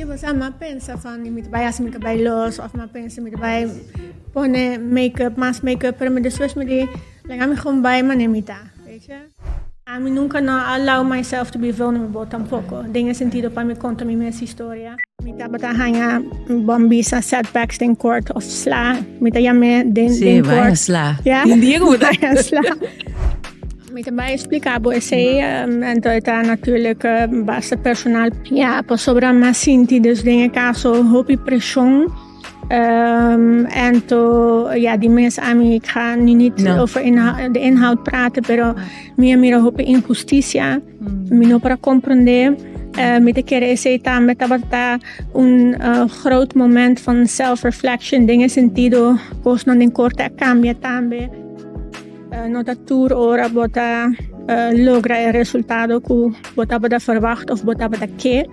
você ama pensa van die met bij me bij los of maar pensa met bij pone make-up, mas make-up, pero me después me di, like I'm gewoon bij me nemita, weet je? A mí nunca no allow myself to be vulnerable tampoco. Dingen sentido para me contar mi historia. Mi tabata hanya bombisa setbacks in court of sla. Mi ta llame den court. Sla. Ja. Hindi goed. Sla. Mi ta bij explicabo ese entonces natuurlijk basta personal. Ja, pas sobra más sinti dus dingen caso hopi presión. En die mensen aan mij, ik ga nu niet over de inhoud praten, pero mira hope injusticia, mi no para comprender. Met de keren is het aan met een groot moment van self-reflection, dingen sentido, cos non in corte cambia también. No dat tour ora bota logra el resultado que bota verwacht of bota que